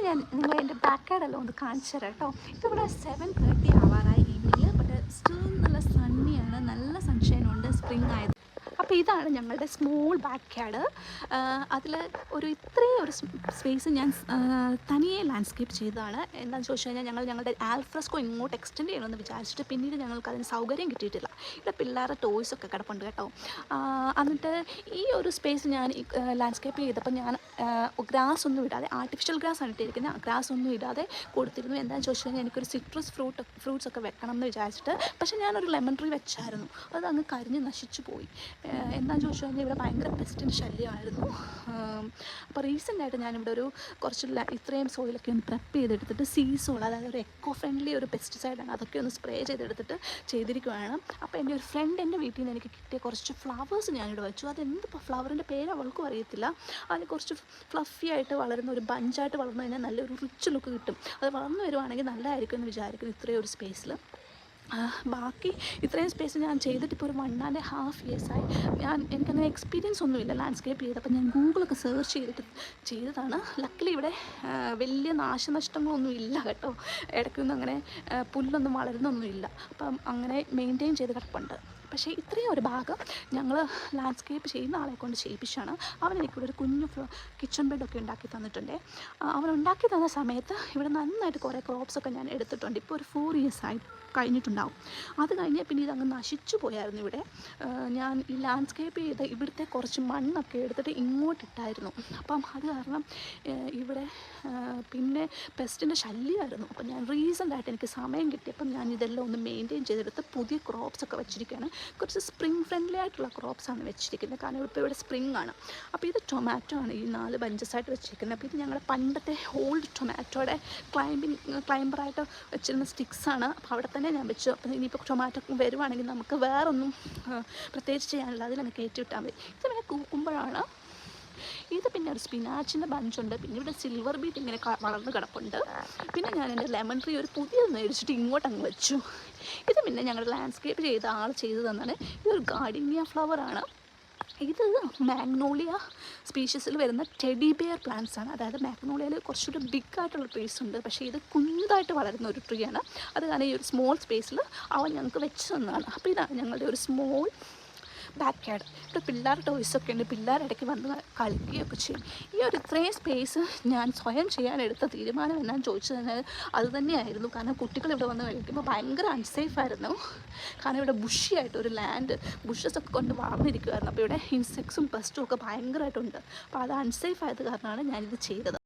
ഞാൻ നിങ്ങളെ എൻ്റെ ബാക്ക് യാർഡെല്ലാം ഒന്ന് കാണിച്ചു തരാം കേട്ടോ. ഇപ്പോൾ ഇവിടെ 7:30 ആവാറായി ഈവനിങ്. ബട്ട് സ്റ്റിൽ നല്ല സണ്ണിയാണ്, നല്ല സൺഷൈനുണ്ട്, സ്പ്രിങ് ആയത്. അപ്പോൾ ഇതാണ് ഞങ്ങളുടെ സ്മോൾ ബാക്ക് യാർഡ്. അതിൽ ഇത്രയും ഒരു സ്പേസ് ഞാൻ തനിയെ ലാൻഡ്സ്കേപ്പ് ചെയ്തതാണ്. എന്താണെന്ന് ചോദിച്ചു കഴിഞ്ഞാൽ ഞങ്ങളുടെ ആൽഫ്രസ്കോ ഇങ്ങോട്ട് എക്സ്റ്റെൻഡ് ചെയ്യണമെന്ന് വിചാരിച്ചിട്ട് പിന്നീട് ഞങ്ങൾക്ക് അതിന് സൗകര്യം കിട്ടിയിട്ടില്ല. ഇവിടെ പിള്ളേരുടെ ടോയ്സൊക്കെ കിടപ്പുണ്ട് കേട്ടോ. എന്നിട്ട് ഈ ഒരു സ്പേസ് ഞാൻ ലാൻഡ്സ്കേപ്പ് ചെയ്തപ്പോൾ ഞാൻ ഗ്രാസ് ഒന്നും ഇടാതെ, ആർട്ടിഫിഷ്യൽ ഗ്രാസ് ആണ് ഇട്ടിരിക്കുന്നത്, ഗ്രാസ് ഒന്നും ഇടാതെ കൊടുത്തിരുന്നു. എന്താണെന്ന് ചോദിച്ചു കഴിഞ്ഞാൽ എനിക്കൊരു സിട്രസ് ഫ്രൂട്ട്സ് ഒക്കെ വെക്കണം എന്ന് വിചാരിച്ചിട്ട്. പക്ഷേ ഞാനൊരു ലെമൺ ട്രീ വെച്ചായിരുന്നു, അത് അങ്ങ് കരിഞ്ഞ് നശിച്ചു പോയി. എന്താണെന്ന് ചോദിച്ചു കഴിഞ്ഞാൽ ഇവിടെ ഭയങ്കര പെസ്റ്റിൻ്റെ ശല്യമായിരുന്നു. അപ്പോൾ റീസെൻ്റായിട്ട് ഞാനിവിടെ കുറച്ച് ഇത്രയും സോയിലൊക്കെ ഒന്ന് പ്രെപ്പ് ചെയ്തെടുത്തിട്ട് സീസോൾ, അതായത് ഒരു എക്കോ ഫ്രണ്ട്ലി ഒരു പെസ്റ്റിസൈഡാണ്, അതൊക്കെ ഒന്ന് സ്പ്രേ ചെയ്തെടുത്തിട്ട് ചെയ്തിരിക്കുകയാണ്. അപ്പോൾ എൻ്റെ ഒരു ഫ്രണ്ട് എൻ്റെ വീട്ടിൽ നിന്ന് എനിക്ക് കിട്ടിയ കുറച്ച് ഫ്ലവേഴ്സ് ഞാനിവിടെ വെച്ചു. അതെന്ത് ഫ്ലവറിൻ്റെ പേര് അവൾക്കും അറിയത്തില്ല. അതിന് കുറച്ച് ഫ്ലഫി ആയിട്ട് വളരുന്ന ഒരു ബഞ്ചായിട്ട് വളർന്നു കഴിഞ്ഞാൽ നല്ലൊരു റിച്ച് ലുക്ക് കിട്ടും. അത് വളർന്നു വരുവാണെങ്കിൽ നല്ലതായിരിക്കും എന്ന് വിചാരിക്കുന്നു ഇത്രയും ഒരു സ്പേസിൽ. ബാക്കി ഇത്രയും സ്പേസ് ഞാൻ ചെയ്തിട്ട് ഇപ്പോൾ ഒരു 1.5 ഇയേഴ്സായി. എനിക്കങ്ങനെ എക്സ്പീരിയൻസ് ഒന്നുമില്ല ലാൻഡ്സ്കേപ്പ് ചെയ്തപ്പോൾ ഞാൻ ഗൂഗിളൊക്കെ സെർച്ച് ചെയ്തിട്ട് ചെയ്തതാണ്. ലക്കിലി ഇവിടെ വലിയ നാശനഷ്ടങ്ങളൊന്നും ഇല്ല കേട്ടോ. ഇടയ്ക്കൊന്നും അങ്ങനെ പുല്ലൊന്നും വളരുന്നൊന്നുമില്ല. അപ്പം അങ്ങനെ മെയിൻറ്റെയിൻ ചെയ്ത് കിടപ്പുണ്ട്. പക്ഷേ ഇത്രയും ഒരു ഭാഗം ഞങ്ങൾ ലാൻഡ്സ്കേപ്പ് ചെയ്യുന്ന ആളെ കൊണ്ട് ചെയ്യിപ്പിച്ചാണ്. അവൻ എനിക്കിവിടെ ഒരു കുഞ്ഞു കിച്ചൺ ബെഡൊക്കെ ഉണ്ടാക്കി തന്നിട്ടുണ്ട്. അവൻ ഉണ്ടാക്കി തന്ന സമയത്ത് ഇവിടെ നന്നായിട്ട് കുറേ ക്രോപ്സൊക്കെ ഞാൻ എടുത്തിട്ടുണ്ട്. ഇപ്പോൾ ഒരു 4 ഇയേഴ്സായി കഴിഞ്ഞിട്ടുണ്ടാവും. അത് കഴിഞ്ഞ് പിന്നെ ഇതങ്ങ് നശിച്ചു പോയായിരുന്നു. ഇവിടെ ഞാൻ ഈ ലാൻഡ്സ്കേപ്പ് ചെയ്ത് ഇവിടുത്തെ കുറച്ച് മണ്ണൊക്കെ എടുത്തിട്ട് ഇങ്ങോട്ടിട്ടായിരുന്നു. അപ്പം അത് കാരണം ഇവിടെ പിന്നെ പെസ്റ്റിൻ്റെ ശല്യമായിരുന്നു. അപ്പം ഞാൻ റീസെൻ്റായിട്ട് എനിക്ക് സമയം കിട്ടിയപ്പം ഞാൻ ഇതെല്ലാം ഒന്ന് മെയിൻറ്റെയിൻ ചെയ്തെടുത്ത് പുതിയ ക്രോപ്സൊക്കെ വെച്ചിരിക്കുകയാണ്. കുറച്ച് സ്പ്രിങ് ഫ്രണ്ട്ലി ആയിട്ടുള്ള ക്രോപ്സാണ് വെച്ചിരിക്കുന്നത്, കാരണം ഇപ്പോൾ ഇവിടെ സ്പ്രിങ് ആണ്. അപ്പോൾ ഇത് ടൊമാറ്റോ ആണ്, ഈ 4 ബഞ്ചസായിട്ട് വെച്ചിരിക്കുന്നത്. അപ്പോൾ ഇത് ഞങ്ങളുടെ പണ്ടത്തെ ഓൾഡ് ടൊമാറ്റോയുടെ ക്ലൈംബറായിട്ട് വെച്ചിരുന്ന സ്റ്റിക്സാണ്. അപ്പോൾ അവിടെ തന്നെ ഞാൻ വെച്ചു. അപ്പം ഇനിയിപ്പോൾ ടൊമാറ്റോ വരുവാണെങ്കിൽ നമുക്ക് വേറൊന്നും പ്രത്യേകിച്ച് ചെയ്യാനില്ല, അതിലങ്ങ് കയറ്റി വിട്ടാൽ മതി. ഇത് പിന്നെ കൂക്കുമ്പോഴാണ്. ഇത് പിന്നെ ഒരു സ്പിനാച്ചിൻ്റെ ബഞ്ചുണ്ട്. പിന്നെ ഇവിടെ സിൽവർ ബീറ്റ് ഇങ്ങനെ വളർന്ന് കിടപ്പുണ്ട്. പിന്നെ ഞാൻ എൻ്റെ ലെമൺ ട്രീ ഒരു പുതിയത് മേടിച്ചിട്ട് ഇങ്ങോട്ടങ്ങ് വെച്ചു. ഇത് പിന്നെ ഞങ്ങളുടെ ലാൻഡ്സ്കേപ്പ് ചെയ്ത ആൾ ചെയ്തു തന്നാണ്. ഇതൊരു ഗാർഡീനിയ ഫ്ലവറാണ്. ഇത് മാഗ്നോളിയ സ്പീഷീസിൽ വരുന്ന ടെഡി ബെയർ പ്ലാന്റ്സ് ആണ്. അതായത് മാഗ്നോളിയയിൽ കുറച്ചുകൂടി ബിഗ് ആയിട്ടുള്ള ട്രീസ് ഉണ്ട്, പക്ഷേ ഇത് കുഞ്ഞതായിട്ട് വളരുന്ന ഒരു ട്രീ ആണ്. അത് കാരണം ഈ ഒരു സ്മോൾ സ്പേസിൽ അവൻ ഞങ്ങൾക്ക് വെച്ച് തന്നതാണ്. അപ്പോൾ ഇതാണ് ഞങ്ങളുടെ ഒരു സ്മോൾ ബാക്ക് യാർഡ്. ഇവിടെ പിള്ളേർ ടോയ്സൊക്കെ ഉണ്ട്, പിള്ളേർ ഇടയ്ക്ക് വന്ന് കളിക്കുകയൊക്കെ ചെയ്യും. ഈ ഇത്രയും സ്പേസ് ഞാൻ സ്വയം ചെയ്യാനെടുത്ത തീരുമാനം എന്നാന്ന് ചോദിച്ചു കഴിഞ്ഞാൽ അത് തന്നെയായിരുന്നു. കാരണം കുട്ടികൾ ഇവിടെ വന്ന് കളിക്കുമ്പോൾ ഭയങ്കര അൺസേഫായിരുന്നു. കാരണം ഇവിടെ ബുഷിയായിട്ട് ഒരു ലാൻഡ് ബുഷസൊക്കെ കൊണ്ട് വളർന്നിരിക്കുമായിരുന്നു. അപ്പോൾ ഇവിടെ ഇൻസെക്ട്സും പെസ്റ്റും ഒക്കെ ഭയങ്കരമായിട്ടുണ്ട്. അപ്പോൾ അത് അൺസേഫ് ആയത് കാരണമാണ് ഞാനിത് ചെയ്തത്.